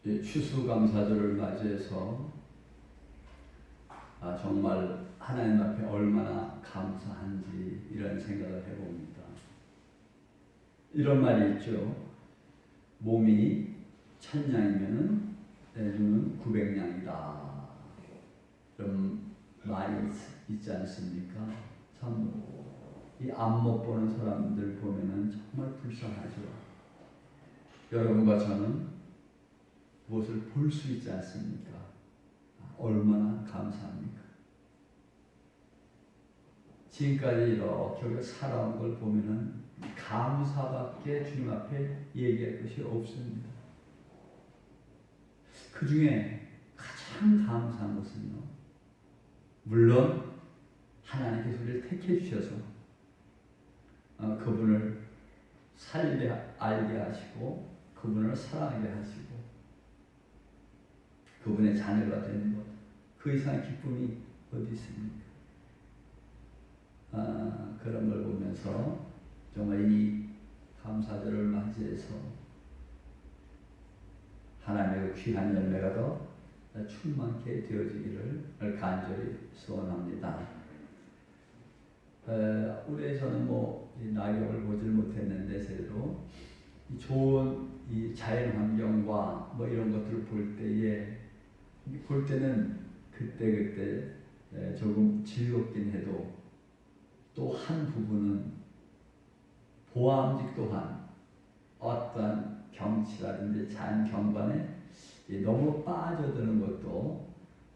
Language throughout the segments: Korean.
추수감사절을 맞이해서 정말 하나님 앞에 얼마나 감사한지 이런 생각을 해봅니다. 이런 말이 있죠. 몸이 1000양이면 내주는 900양이다. 그런 말이 있지 않습니까? 참 이 앞 못 보는 사람들 보면은 정말 불쌍하죠. 여러분과 저는 무엇을 볼 수 있지 않습니까? 얼마나 감사합니까? 지금까지 이렇게 살아온 걸 보면은 감사밖에 주님 앞에 얘기할 것이 없습니다. 그 중에 가장 감사한 것은요, 물론 하나님께서 우리를 택해 주셔서 그분을 알게 하시고 그분을 사랑하게 하시고 그분의 자녀가 되는 것, 그 이상의 기쁨이 어디 있습니까? 그런 걸 보면서 정말 이 감사절을 맞이해서 하나님의 귀한 열매가 더 충만케 되어지기를 간절히 소원합니다. 올해에서는 낙엽을 보질 못했는데 그래도 좋은 이 자연 환경과 이런 것들을 볼 때는 그때 조금 즐겁긴 해도 또 한 부분은 보암직 또한 어떠한 경치라든지 자연 경관에 너무 빠져드는 것도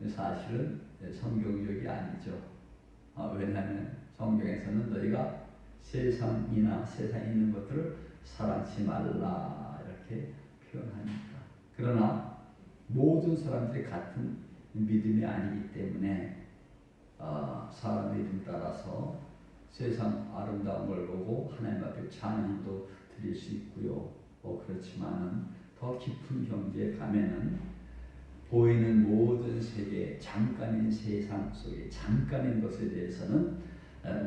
사실은 성경적이 아니죠. 왜냐하면 성경에서는 너희가 세상에 있는 것들을 사랑치 말라 이렇게 표현하니까. 그러나 모든 사람들이 같은 믿음이 아니기 때문에 사람 믿음 따라서 세상 아름다운 걸 보고 하나님 앞에 찬양도 드릴 수 있고요. 그렇지만은 더 깊은 경지에 가면은 보이는 모든 세계, 잠깐인 세상 속에 잠깐인 것에 대해서는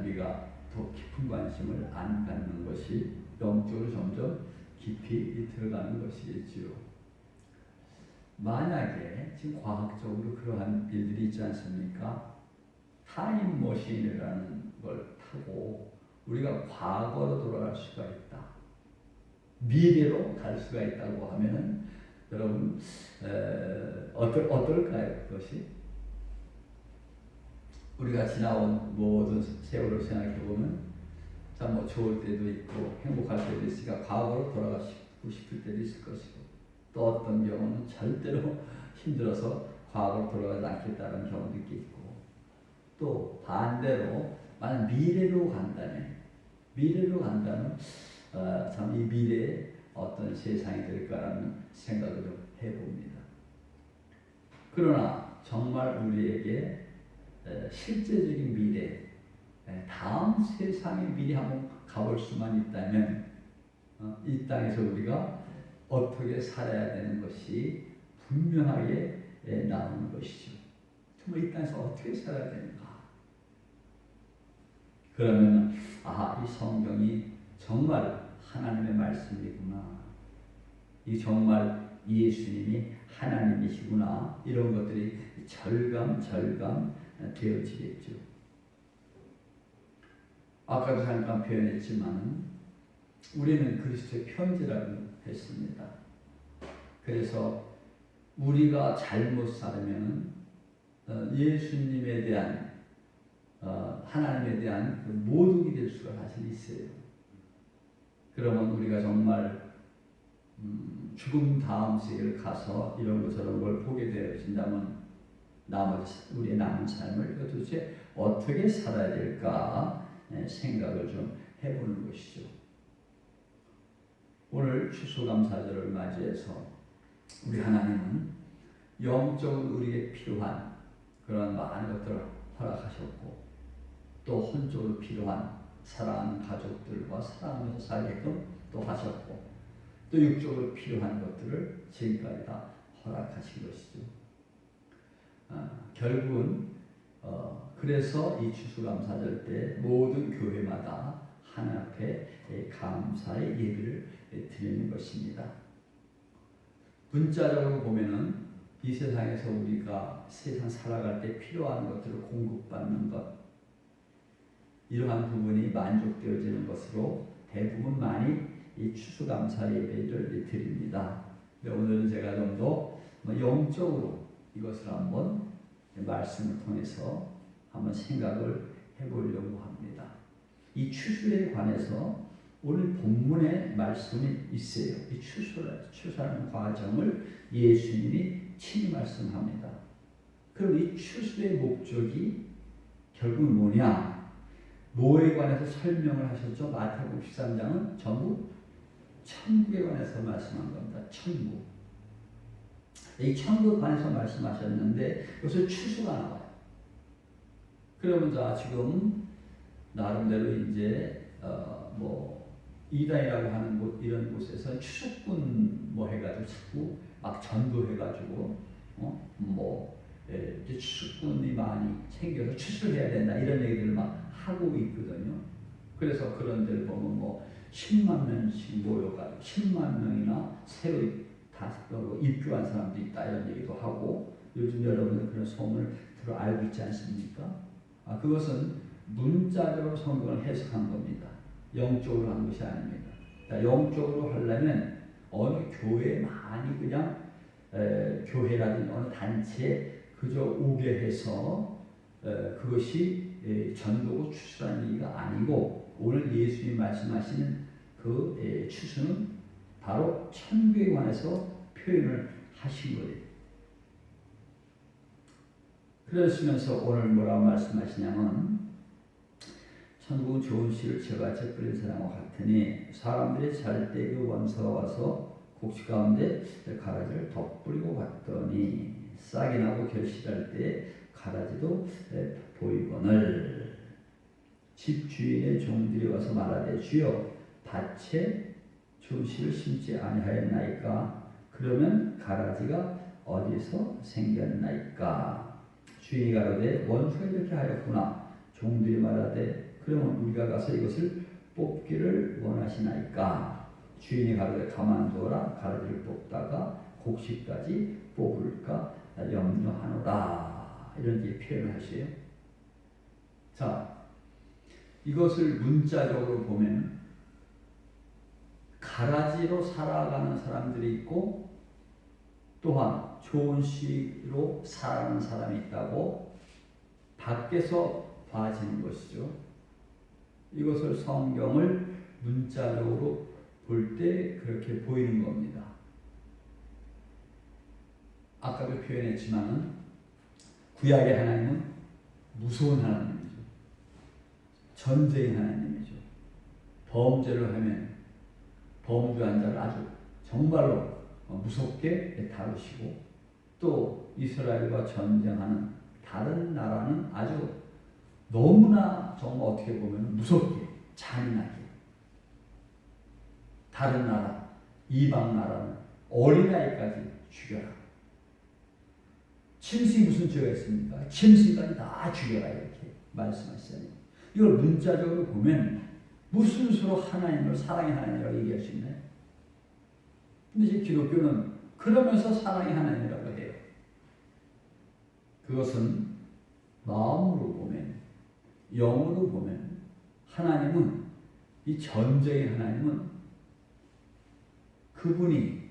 우리가 더 깊은 관심을 안 갖는 것이 영적으로 점점 깊이 들어가는 것이겠지요. 만약에 지금 과학적으로 그러한 일들이 있지 않습니까? 타임머신이라는 걸 타고 우리가 과거로 돌아갈 수가 있다. 미래로 갈 수가 있다고 하면은 여러분 어떨까요? 그것이 우리가 지나온 모든 세월을 생각해보면 참 좋을 때도 있고 행복할 때도 있으니까 과거로 돌아가고 싶을 때도 있을 것이고, 또 어떤 경우는 절대로 힘들어서 과거로 돌아가지 않겠다는 경우도 있고, 또 반대로 만약 미래로 간다면 참 이 미래에 어떤 세상이 될까라는 생각을 좀 해봅니다. 그러나 정말 우리에게 실제적인 미래, 다음 세상의 미래 한번 가볼 수만 있다면 이 땅에서 우리가 어떻게 살아야 되는 것이 분명하게 나오는 것이죠. 정말 이 땅에서 어떻게 살아야 되는가? 그러면 이 성경이 정말 하나님의 말씀이구나. 이 정말 예수님이 하나님이시구나. 이런 것들이 절감 되어지겠죠. 아까도 잠깐 표현했지만 우리는 그리스도의 편지라고 했습니다. 그래서 우리가 잘못 살면 예수님에 대한 하나님에 대한 그 모독이 될 수가 사실 있어요. 그러면 우리가 정말 죽음 다음 세계를 가서 이런 것 저런 걸 보게 되어진다면 나머지 우리의 남은 삶을 도대체 어떻게 살아야 될까 생각을 좀 해보는 것이죠. 오늘 추수감사절을 맞이해서 우리 하나님은 영적으로 우리에게 필요한 그런 많은 것들을 허락하셨고, 또 혼적으로 필요한 사랑하는 가족들과 사랑하면서 살게끔 또 하셨고, 또 육적으로 필요한 것들을 지금까지 다 허락하신 것이죠. 결국은 그래서 이 추수감사절 때 모든 교회마다 하나님 앞에 감사의 예배를 드리는 것입니다. 문자적으로 보면은 이 세상에서 우리가 세상 살아갈 때 필요한 것들을 공급받는 것, 이러한 부분이 만족되어지는 것으로 대부분 많이 이 추수감사 예배를 드립니다. 오늘은 제가 좀 더 영적으로 이것을 한번 말씀을 통해서 한번 생각을 해보려고 합니다. 이 추수에 관해서 오늘 본문에 말씀이 있어요. 이 추수하는 과정을 예수님이 친히 말씀합니다. 그럼 이 추수의 목적이 결국 뭐냐? 뭐에 관해서 설명을 하셨죠? 마태복음 13장은 전부 천국에 관해서 말씀한 겁니다. 천국. 이 천국에 관해서 말씀하셨는데 여기서 추수가 나와요. 그러면 자 지금 나름대로 이제 이단이라고 하는 곳 이런 곳에서 추수꾼 해가지고 자꾸 막 전도해가지고 이제 추수꾼이 많이 생겨서 추수를 해야 된다 이런 얘기들을 막 하고 있거든요. 그래서 그런 데를 보면 10만 명씩 모여가지고 10만 명이나 새로 입교한 사람도 있다 이런 얘기도 하고 요즘 여러분들 그런 소문을 들어 알고 있지 않습니까? 그것은 문자적으로 성경을 해석한 겁니다. 영적으로 한 것이 아닙니다. 영적으로 하려면 어느 교회에 많이 그냥 교회라든지 어느 단체에 그저 오게 해서 그것이 전도고 추수라는 얘기가 아니고 오늘 예수님이 말씀하시는 그 추수는 바로 천국에 관해서 표현을 하신 거예요. 그러시면서 오늘 뭐라고 말씀하시냐면 천국은 좋은 씨를 저같이 뿌린 사람과 같으니 사람들이 잘 때 그 원수가 와서 곡식 가운데 가라지를 덧뿌리고 봤더니 싹이 나고 결실할 때 가라지도 보이거늘 집 주인의 종들이 와서 말하되 주여 밭에 좋은 씨를 심지 아니하였나이까? 그러면 가라지가 어디서 생겼나이까? 주인이 가로되 원수가 이렇게 하였구나. 종들이 말하되 그러면 우리가 가서 이것을 뽑기를 원하시나이까? 주인이 가로되 가만두어라. 가라지를 뽑다가 곡식까지 뽑을까 염려하노라. 이런 표현을 하시요. 자, 이것을 문자적으로 보면 가라지로 살아가는 사람들이 있고 또한 좋은 씨로 살아가는 사람이 있다고 밖에서 봐지는 것이죠. 이것을 성경을 문자적으로 볼 때 그렇게 보이는 겁니다. 아까도 표현했지만은 구약의 하나님은 무서운 하나님이죠. 전쟁의 하나님이죠. 범죄를 하면 범죄한 자를 아주 정말로 무섭게 다루시고 또 이스라엘과 전쟁하는 다른 나라는 아주 너무나 정말 어떻게 보면 무섭게 잔인하게 다른 나라 이방 나라는 어린아이까지 죽여라. 짐승이 무슨 죄가 있습니까? 짐승까지 다 죽여라 이렇게 말씀하시잖아요. 이걸 문자적으로 보면 무슨 수로 하나님을 사랑의 하나님이라고 얘기할 수 있나요? 근데 이제 기독교는 그러면서 사랑의 하나님이라고 해요. 그것은 마음으로 보면 영으로 보면 하나님은 이 전쟁의 하나님은 그분이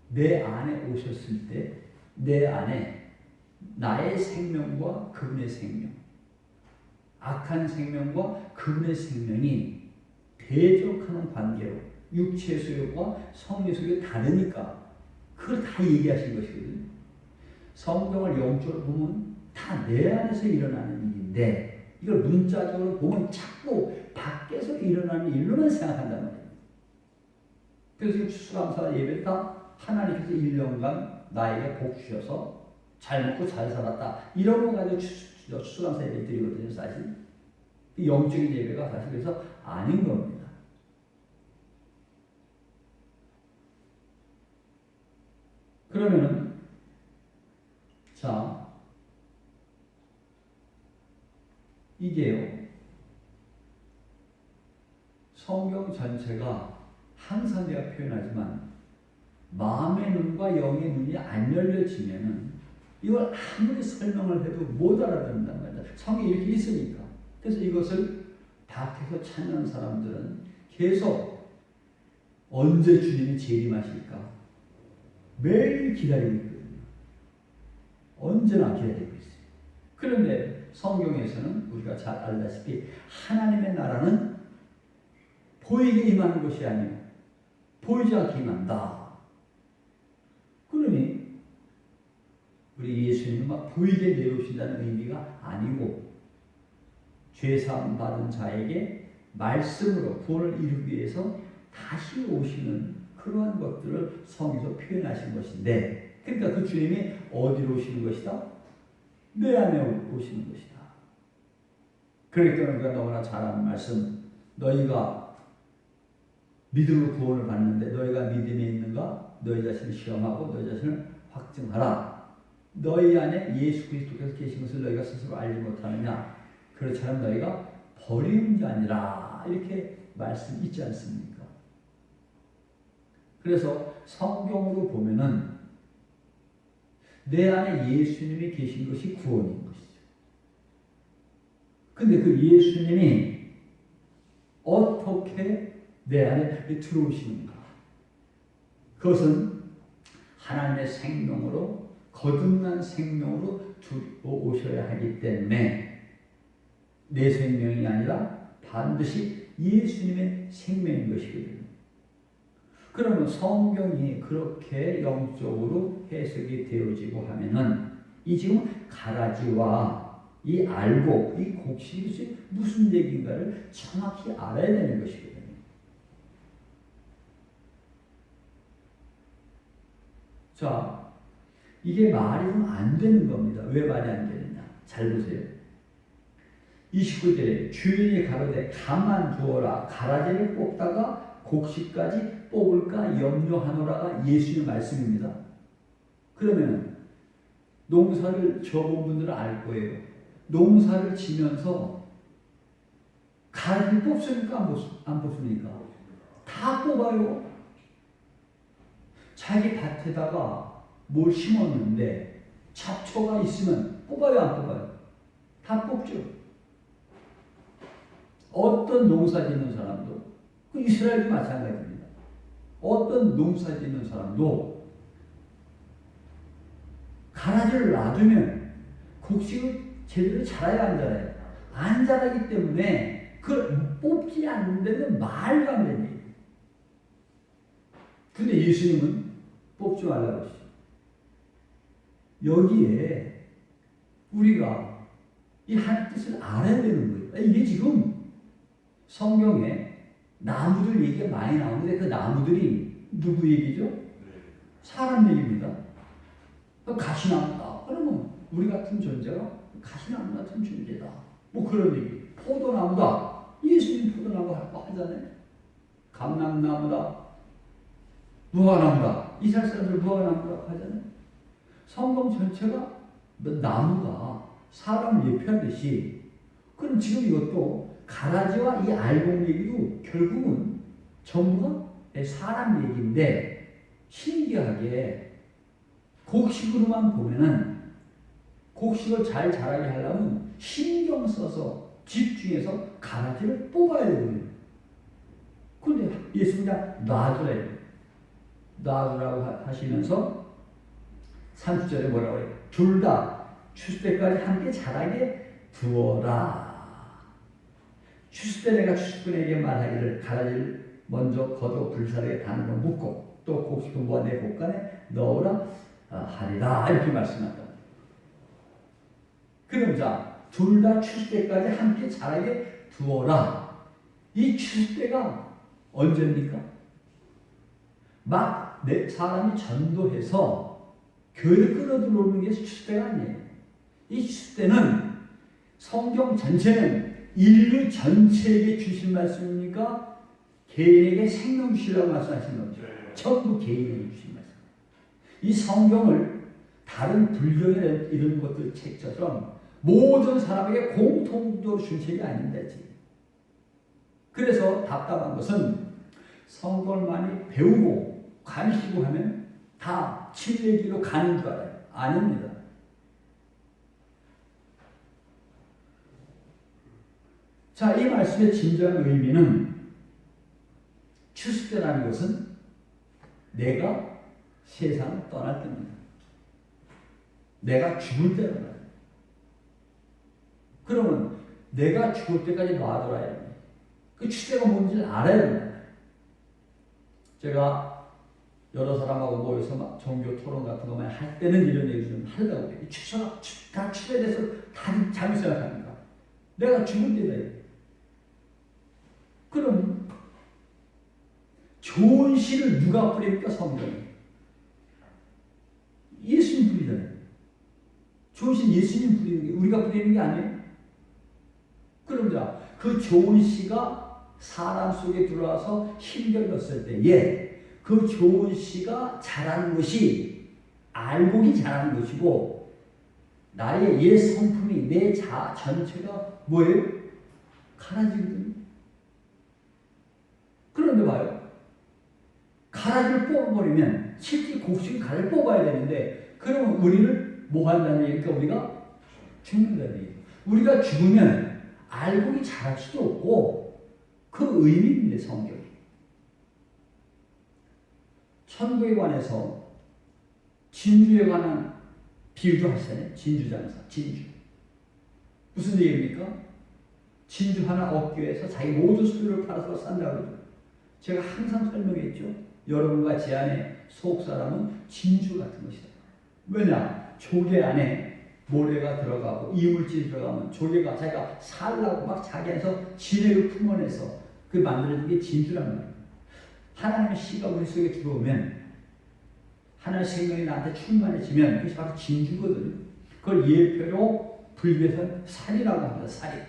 내 안에 오셨을 때 내 안에 나의 생명과 그분의 생명 악한 생명과 그분의 생명이 대적하는 관계로 육체의 소욕과 성의 소욕이 다르니까 그걸 다 얘기하신 것이거든요. 성경을 영적으로 보면 다 내 안에서 일어나는 일인데 이걸 문자적으로 보면 자꾸 밖에서 일어나는 일로만 생각한단 말이에요. 그래서 추수감사 예배를 다 하나님께서 1년간 나에게 복 주셔서 잘 먹고 잘 살았다 이런 거 가지고 추수감사 예배 드리거든요. 사실 영적인 예배가 사실 그래서 아닌 겁니다. 그러면은 자 이게요 성경 전체가 항상 내가 표현하지만 마음의 눈과 영의 눈이 안 열려지면은 이걸 아무리 설명을 해도 못 알아듣는단 말이야. 성경에 이렇게 있으니까. 그래서 이것을 밖에서 찾는 사람들은 계속 언제 주님이 재림하실까 매일 기다리고 있거든요. 언제나 기다리고 있어요. 그런데 성경에서는 우리가 잘 알다시피 하나님의 나라는 보이게 임하는 것이 아니고 보이지 않게 임한다. 그러니 우리 예수님은 막 보이게 내려오신다는 의미가 아니고 죄사함 받은 자에게 말씀으로 구원을 이루기 위해서 다시 오시는 그러한 것들을 성경에서 표현하신 것인데, 그러니까 그 주님이 어디로 오시는 것이다? 내 안에 오시는 것이다. 그러니까 우리가 너무나 잘 아는 말씀, 너희가 믿음으로 구원을 받는데 너희가 믿음이 있는가? 너희 자신을 시험하고 너희 자신을 확증하라. 너희 안에 예수 그리스도께서 계신 것을 너희가 스스로 알지 못하느냐? 그렇지 않으면 너희가 버리는 자니라. 이렇게 말씀 있지 않습니까? 그래서 성경으로 보면은 내 안에 예수님이 계신 것이 구원인 것이죠. 근데 그 예수님이 어떻게 내 안에 들어오시는가? 그것은 하나님의 생명으로 거듭난 생명으로 들어오셔야 하기 때문에 내 생명이 아니라 반드시 예수님의 생명인 것이거든요. 그러면 성경이 그렇게 영적으로 해석이 되어지고 하면은 이 지금 가라지와 이 알고 이 곡식이 무슨 얘기인가를 정확히 알아야 되는 것이거든요. 자, 이게 말이 안 되는 겁니다. 왜 말이 안 되느냐? 잘 보세요. 29절에 주인이 가로되 가만 두어라. 가라지를 뽑다가 곡식까지 뽑을까 염려하노라가 예수의 말씀입니다. 그러면 농사를 지어본 분들은 알 거예요. 농사를 지면서 가라지를 뽑습니까? 안 뽑습니까? 다 뽑아요. 자기 밭에다가 뭘 심었는데 잡초가 있으면 뽑아요, 안 뽑아요? 다 뽑죠. 어떤 농사 짓는 사람도, 그 이스라엘도 마찬가지입니다. 어떤 농사 짓는 사람도 가라지를 놔두면 곡식을 제대로 자라야 안 자라요. 안 자라기 때문에 그걸 뽑지 않는 데는 말도 안 되는 얘기예요. 근데 예수님은 뽑지 말라고 하시죠. 여기에 우리가 이 한 뜻을 알아야 되는 거예요. 이게 지금 성경에 나무들 얘기가 많이 나오는데 그 나무들이 누구 얘기죠? 사람 얘기입니다. 가시나무다. 그러면 우리 같은 존재가 가시나무 같은 존재다. 뭐 그런 얘기. 포도나무다. 예수님 포도나무 하잖아요. 감람나무다. 무화과나무다. 이스라엘 사람들 무화과나무다 하잖아요. 성경 전체가 나무가 사람을 예표하듯이, 그럼 지금 이것도 가라지와 이 알곡 얘기도 결국은 전부가 사람 얘기인데, 신기하게 곡식으로만 보면은 곡식을 잘 자라게 하려면 신경 써서 집중해서 가라지를 뽑아야 되거든요. 그런데 예수 그냥 놔둬야 돼요. 놔두라고 하시면서 30절에 뭐라고 해요? 둘 다 추수 때까지 함께 자라게 두어라. 추수 때 내가 추수꾼에게 말하기를 가라지를 먼저 걷어 불사르게 단으로 묶고 또 곡식은 모아 내 곳간에 넣으라 하리라. 이렇게 말씀한다. 그럼 자, 둘 다 추수 때까지 함께 자라게 두어라. 이 추수 때가 언제입니까? 막 사람이 전도해서 교회를 끌어들어오는 게 추수 때가 아니에요. 이 추수 때는 성경 전체는 인류 전체에게 주신 말씀입니까? 개인에게 생명 주시라고 말씀하신 거죠. 전부 개인에게 주신 말씀. 이 성경을 다른 불교나 이런 것들 책처럼 모든 사람에게 공통적으로 준 책이 아닌데 지금. 그래서 답답한 것은 성경을 많이 배우고 가르치고 하면 다 진리기로 가는 줄 알아요. 아닙니다. 자, 이 말씀의 진정한 의미는 추수때라는 것은 내가 세상을 떠날 때입니다. 내가 죽을 때란 말이에요. 그러면 내가 죽을 때까지 놔둬야 합니다. 그 추수때가 뭔지를 알아야 됩니다. 제가 여러 사람하고 모여서 막 종교 토론 같은 거 많이 할 때는 이런 얘기 좀 하려고 해요. 추수가 다 추수에 대해서 다 잘못 생각합니다. 내가 죽을 때다. 그럼 좋은 씨를 누가 뿌립니까? 성경에. 예수님 뿌리잖아요. 좋은 씨는 예수님 뿌리는 게 우리가 뿌리는 게 아니에요. 그럼 자, 그 좋은 씨가 사람 속에 들어와서 힘겨웠을 때에 그 좋은 씨가 자라는 것이 알곡이 자라는 것이고 나의 옛 성품이 내 자 전체가 뭐예요? 가라지거든요. 그런데 봐요. 가라지를 뽑아버리면 실제 곡식이 가라지를 뽑아야 되는데 그러면 우리를 뭐 한다는 얘기니까 우리가 죽는다는 얘기예요. 우리가 죽으면 알곡이 자랄 수도 없고 그 의미입니다. 성경이. 천국에 관해서 진주에 관한 비유도 하시잖아요. 진주장사, 진주. 무슨 얘기입니까? 진주 하나 얻기 위해서 자기 모든 소유를 팔아서 산다고 그러죠. 제가 항상 설명했죠. 여러분과 제 안에 속 사람은 진주 같은 것이다. 왜냐? 조개 안에 모래가 들어가고 이물질이 들어가면 조개가 자기가 살라고 막 자기 안에서 진액을 품어내서 그 만들어진 게 진주란 말이에요. 하나님의 씨가 우리 속에 들어오면 하나님의 생명이 나한테 충만해지면 그것이 바로 진주거든요. 그걸 예표로 불교에서는 살이라고 합니다. 살이.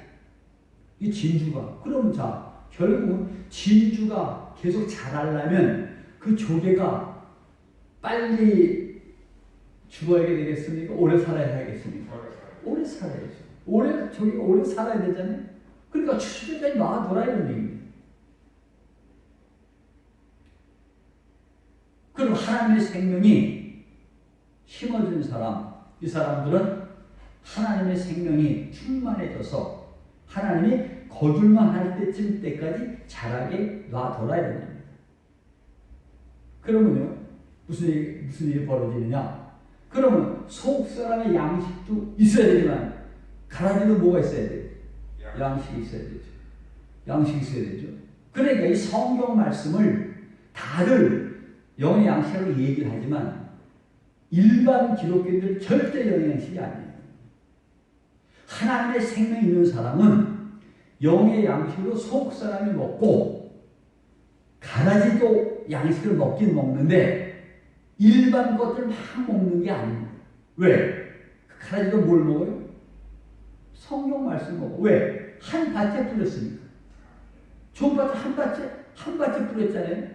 이 진주가. 그럼 자, 결국은 진주가 계속 자라려면 그 조개가 빨리 죽어야 되겠습니까? 오래 살아야 하겠습니까? 오래 살아야죠. 조개가 오래 살아야 되잖아요. 그러니까 추수때까지 놔둬라 이런 얘기입니다. 그럼 하나님의 생명이 심어진 사람, 이 사람들은 하나님의 생명이 충만해져서 하나님이 거둘만 할 때까지 자라게 놔둬야 됩니다. 그러면요, 무슨 일이 벌어지느냐? 그러면 속 사람의 양식도 있어야 되지만 가라지도 뭐가 있어야 돼요? 양식이 있어야 되죠. 양식이 있어야 되죠. 그러니까 이 성경 말씀을 다들 영의 양식으로 얘기를 하지만 일반 기독교인들 절대 영의 양식이 아니에요. 하나님의 생명이 있는 사람은 영의 양식으로 속 사람이 먹고 가라지도 양식을 먹긴 먹는데 일반 것들 막 먹는 게 아닙니다. 왜? 가라지도 뭘 먹어요? 성경 말씀 먹어. 왜? 한 밭에 뿌렸으니까. 좋은 밭에 한 밭에 뿌렸잖아요.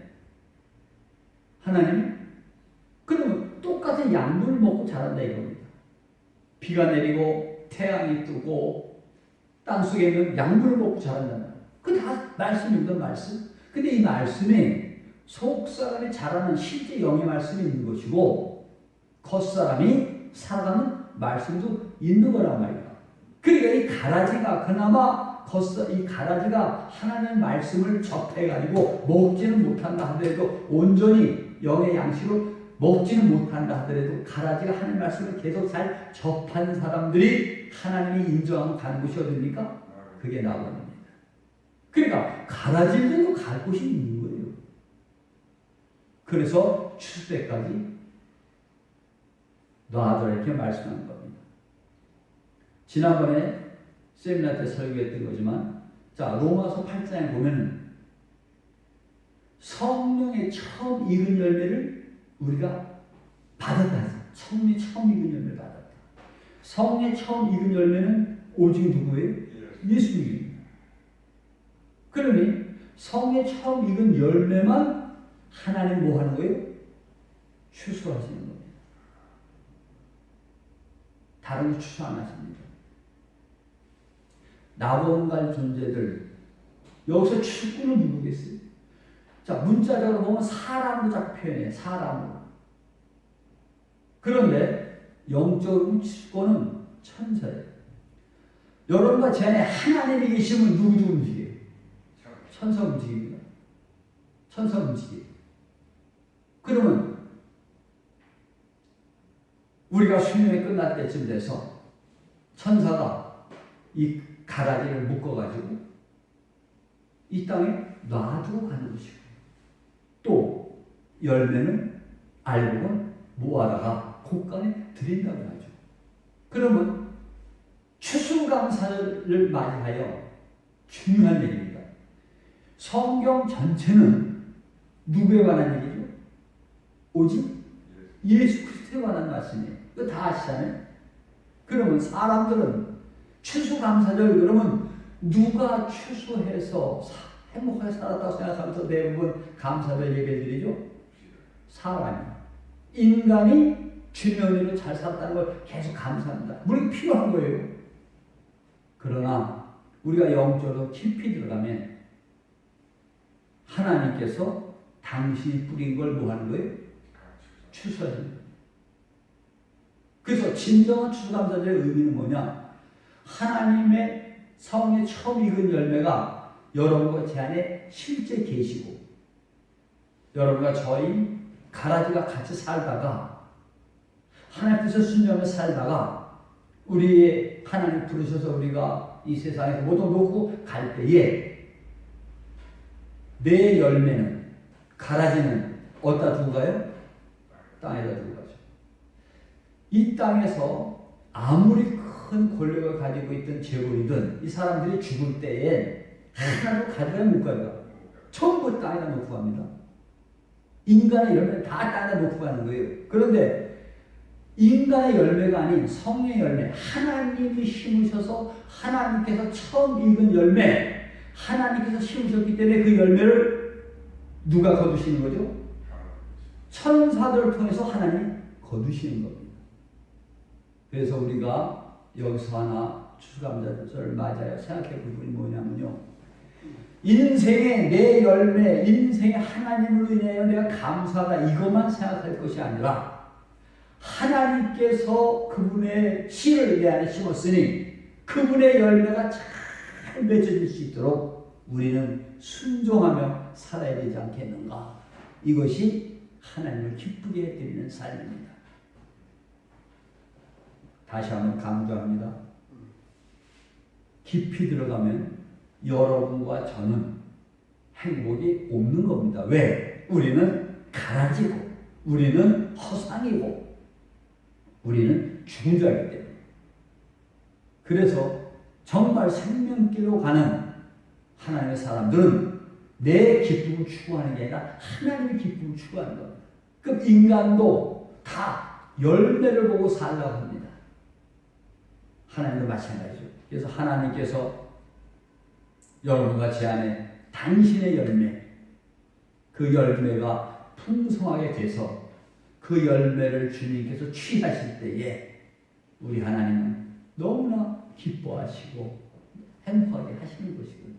하나님. 그러면 똑같은 양분을 먹고 자란다 이겁니다. 비가 내리고 태양이 뜨고 땅속에 있는 양분을 먹고 자란다는 거예요. 그 다 말씀입니다. 말씀. 근데 이 말씀에 속 사람이 자라는 실제 영의 말씀이 있는 것이고 겉사람이 살아가는 말씀도 있는 거란 말이에요. 그러니까 이 가라지가 그나마 이 가라지가 하나님의 말씀을 접해가지고 먹지는 못한다 하더라도 온전히 영의 양식으로 먹지는 못한다 하더라도 가라지가 하나님의 말씀을 계속 잘 접한 사람들이 하나님이 인정하고 가는 곳이 어딥니까? 그게 나옵니다. 그러니까 가라지들도 갈 곳이 있는 거예요. 그래서 추수 때까지 놔둬라 이렇게 말씀하는 겁니다. 지난번에 세미나 때 설교했던 거지만 자 로마서 8장에 보면 성령의 처음 익은 열매를 우리가 받았다. 성령의 처음 익은 열매를 받았다. 성령의 처음 익은 열매는 오직 누구예요? 예수님입니다. 그러니 성령의 처음 익은 열매만 하나님 뭐 하는 거예요? 추수하시는 겁니다. 다른 거 추수 안 하십니다. 나본갈 존재들 여기서 추구는 누구겠어요? 자 문자적으로 보면 사람으로 자꾸 표현해요. 사람으로. 그런데 영적으로 치고는 천사예요. 여러분과 제 안에 하나님이 계시면 누구도 움직여요? 천사 움직입니다. 천사 움직여요. 그러면 우리가 수명이 끝날 때쯤 돼서 천사가 이 가라지를 묶어가지고 이 땅에 놔두고 가는 것이고, 또 열매는 알곡은 모아다가 곡간에 드린다고 하죠. 그러면 추수감사를 맞이하여 중요한 얘기입니다. 성경 전체는 누구에 관한 얘기죠? 오직 예수 그리스도에 관한 말씀이에요. 이거 다 아시잖아요. 그러면 사람들은 추수감사절 그러면 누가 추수해서 행복하게 살았다고 생각하면서 대부분 감사절 예배 드리죠? 사람이. 인간이 주면으로 잘 살았다는 걸 계속 감사합니다. 우리가 필요한 거예요. 그러나 우리가 영적으로 깊이 들어가면 하나님께서 당신이 뿌린 걸 뭐 하는 거예요? 추수하십니다. 그래서 진정한 추수감사절의 의미는 뭐냐? 하나님의 성에 처음 익은 열매가 여러분과 제 안에 실제 계시고, 여러분과 저희 가라지가 같이 살다가 하나님께서 순종하며 살다가 우리의 하나님 부르셔서 우리가 이 세상에서 모두 놓고 갈 때에 내 열매는, 가라지는 어디다 두고 가요? 땅에다 두고 가죠. 이 땅에서 아무리 큰 권력을 가지고 있던 재벌이든 이 사람들이 죽을 때에 하나도 가져야 못 가져가. 전부 땅에다 놓고 갑니다. 인간의 열매는 다 땅에다 놓고 가는 거예요. 그런데 인간의 열매가 아닌 성령의 열매, 하나님이 심으셔서 하나님께서 처음 익은 열매, 하나님께서 심으셨기 때문에 그 열매를 누가 거두시는 거죠? 천사들을 통해서 하나님이 거두시는 겁니다. 그래서 우리가 여기서 하나 추수감사절을 맞아요. 생각해 볼 부분이 뭐냐면요, 인생의 내 열매, 인생의 하나님으로 인하여 내가 감사하다 이것만 생각할 것이 아니라 하나님께서 그분의 씨를 내 안에 심었으니 그분의 열매가 잘 맺어질 수 있도록 우리는 순종하며 살아야 되지 않겠는가. 이것이 하나님을 기쁘게 해드리는 삶입니다. 다시 한번 강조합니다. 깊이 들어가면 여러분과 저는 행복이 없는 겁니다. 왜? 우리는 가라지고 우리는 허상이고 우리는 죽은 줄 알기 때문에. 그래서 정말 생명길로 가는 하나님의 사람들은 내 기쁨을 추구하는 게 아니라 하나님의 기쁨을 추구하는 겁니다. 그럼 인간도 다 열매를 보고 살라고 합니다. 하나님도 마찬가지죠. 그래서 하나님께서 여러분과 제 안에 당신의 열매, 그 열매가 풍성하게 돼서 그 열매를 주님께서 취하실 때에 우리 하나님은 너무나 기뻐하시고 행복하게 하시는 것이거든요.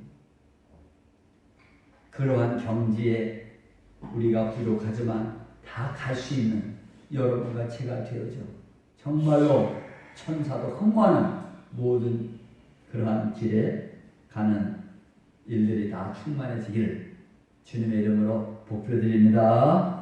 그러한 경지에 우리가 부족하지만 다 갈 수 있는 여러분과 제가 되어져 정말로 천사도 흠모하는 모든 그러한 길에 가는 일들이 다 충만해지기를 주님의 이름으로 복드립니다.